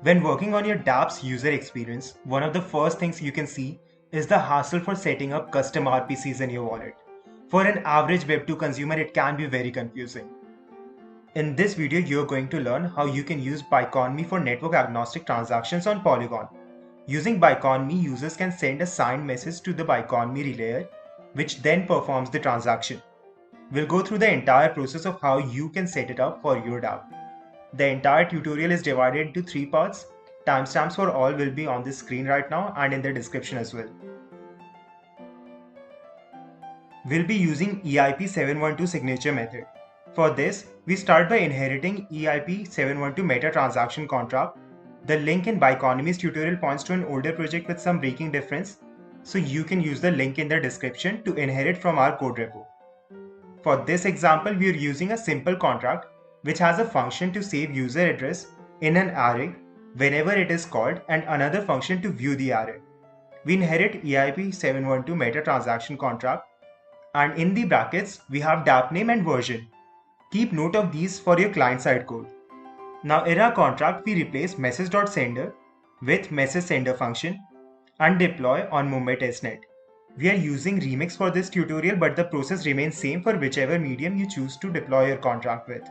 When working on your dApp's user experience, one of the first things you can see is the hassle for setting up custom RPCs in your wallet. For an average Web2 consumer, it can be very confusing. In this video, you're going to learn how you can use Biconomy for network agnostic transactions on Polygon. Using Biconomy, users can send a signed message to the Biconomy relayer, which then performs the transaction. We'll go through the entire process of how you can set it up for your dApp. The entire tutorial is divided into 3 parts. Timestamps for all will be on the screen right now and in the description as well. We'll be using EIP712 signature method. For this, we start by inheriting EIP712 meta transaction contract. The link in Biconomy's tutorial points to an older project with some breaking difference, so you can use the link in the description to inherit from our code repo. For this example, we are using a simple contract which has a function to save user address in an array whenever it is called and another function to view the array. We inherit EIP712 meta transaction contract, and in the brackets we have dApp name and version. Keep note of these for your client-side code. Now in our contract we replace message.sender with message sender function and deploy on Mumbai testnet. We are using Remix for this tutorial, but the process remains same for whichever medium you choose to deploy your contract with.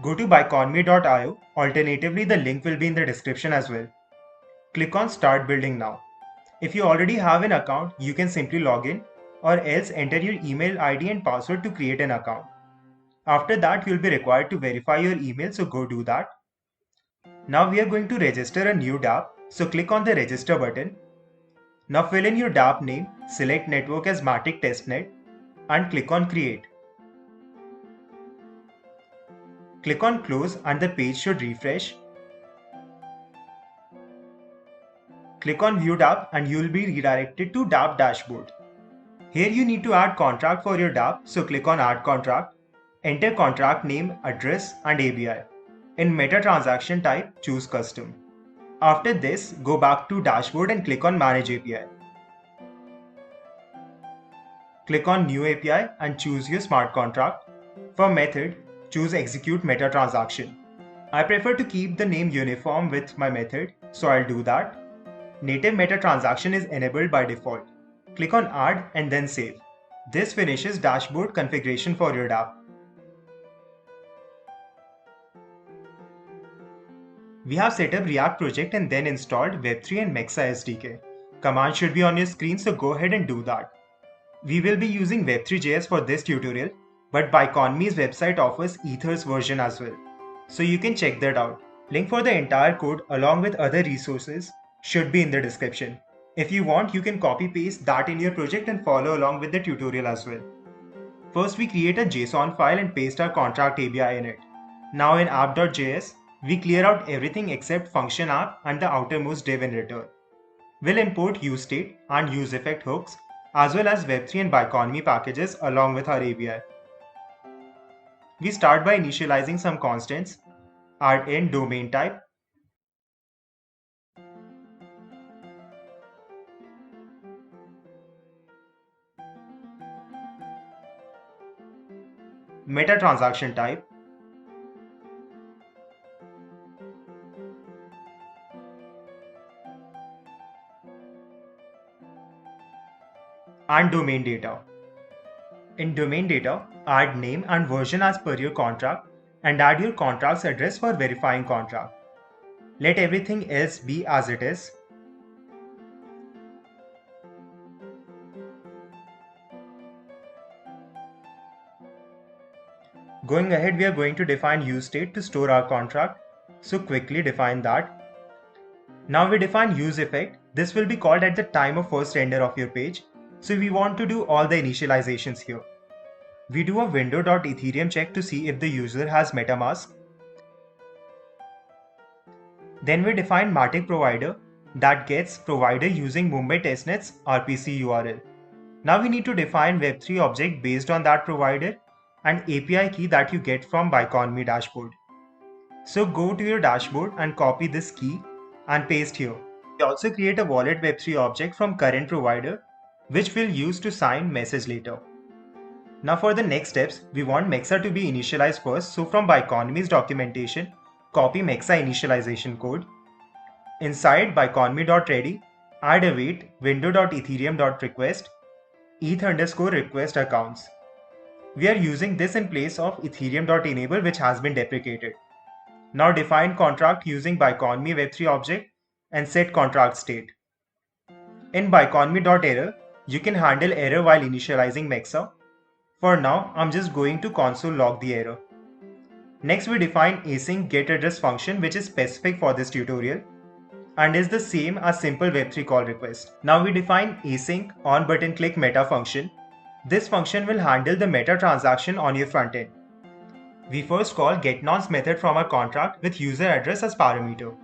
Go to biconomy.io, alternatively the link will be in the description as well. Click on Start Building Now. If you already have an account, you can simply log in or else enter your email ID and password to create an account. After that, you will be required to verify your email, so go do that. Now we are going to register a new dApp, so click on the Register button. Now fill in your dApp name, select Network as Matic Testnet and click on Create. Click on Close and the page should refresh. Click on View dApp and you will be redirected to dApp dashboard. Here you need to add contract for your dApp, so click on Add Contract. Enter contract name, address and ABI. In meta transaction type, choose Custom. After this, go back to Dashboard and click on Manage API. Click on New API and choose your smart contract. For method, choose Execute Meta Transaction. I prefer to keep the name uniform with my method, so I'll do that. Native meta transaction is enabled by default. Click on Add and then Save. This finishes dashboard configuration for your dApp. We have set up React project and then installed Web3 and Mexa SDK. Command should be on your screen, so go ahead and do that. We will be using Web3.js for this tutorial, but Biconomy's website offers Ethers version as well, so you can check that out. Link for the entire code along with other resources should be in the description. If you want, you can copy paste that in your project and follow along with the tutorial as well. First, we create a JSON file and paste our contract ABI in it. Now in app.js, we clear out everything except function app and the outermost div in return. We'll import useState and useEffect hooks as well as Web3 and Biconomy packages along with our ABI. We start by initializing some constants, add in domain type, meta transaction type, and domain data. In domain data, add name and version as per your contract and add your contract's address for verifying contract. Let everything else be as it is. Going ahead, we are going to define useState to store our contract, so quickly define that. Now we define useEffect. This will be called at the time of first render of your page, so we want to do all the initializations here. We do a window.ethereum check to see if the user has MetaMask. Then we define Matic provider that gets provider using Mumbai testnet's RPC URL. Now we need to define Web3 object based on that provider and API key that you get from Biconomy dashboard. So go to your dashboard and copy this key and paste here. We also create a wallet Web3 object from current provider, which we'll use to sign message later. Now for the next steps, we want Mexa to be initialized first, so from Biconomy's documentation, copy Mexa initialization code. Inside biconomy.ready, add await window.ethereum.request ETH_request accounts. We are using this in place of ethereum.enable, which has been deprecated. Now define contract using Biconomy Web3 object and set contract state. In biconomy.error, you can handle error while initializing Mexa. For now, I'm just going to console log the error. Next, we define async getAddress function, which is specific for this tutorial and is the same as simple Web3 call request. Now we define async on button click meta function. This function will handle the meta transaction on your frontend. We first call getNonce method from our contract with user address as parameter,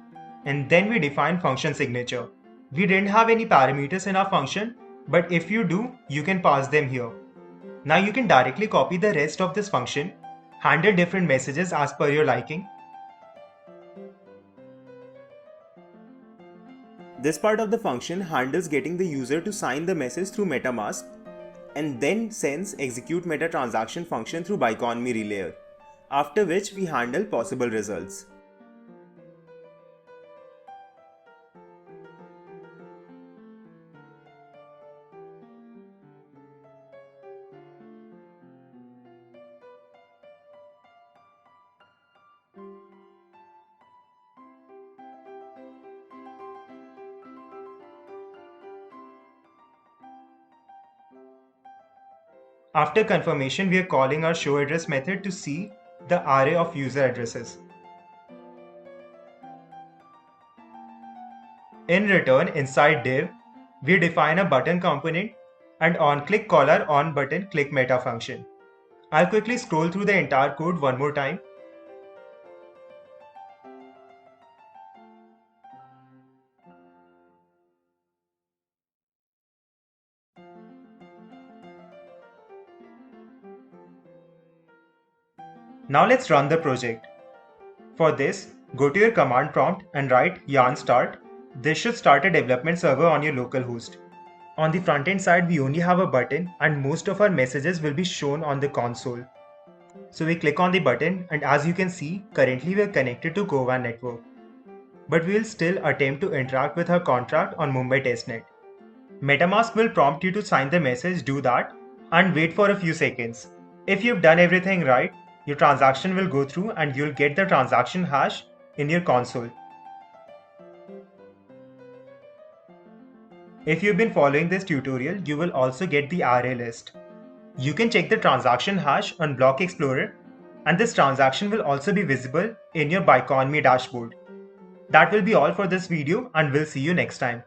and then we define function signature. We didn't have any parameters in our function, but if you do, you can pass them here. Now you can directly copy the rest of this function, handle different messages as per your liking. This part of the function handles getting the user to sign the message through MetaMask and then sends execute meta transaction function through Biconomy relayer, after which we handle possible results. After confirmation, we are calling our showAddress method to see the array of user addresses. In return, inside div, we define a button component and onClick call our onButton click meta function. I'll quickly scroll through the entire code one more time. Now let's run the project. For this, go to your command prompt and write yarn start. This should start a development server on your local host. On the front-end side, we only have a button and most of our messages will be shown on the console. So we click on the button and as you can see, currently we are connected to Govan network. But we will still attempt to interact with our contract on Mumbai testnet. MetaMask will prompt you to sign the message, do that, and wait for a few seconds. If you've done everything right, your transaction will go through and you'll get the transaction hash in your console. If you've been following this tutorial, you will also get the array list. You can check the transaction hash on Block Explorer, and this transaction will also be visible in your Biconomy dashboard. That will be all for this video, and we'll see you next time.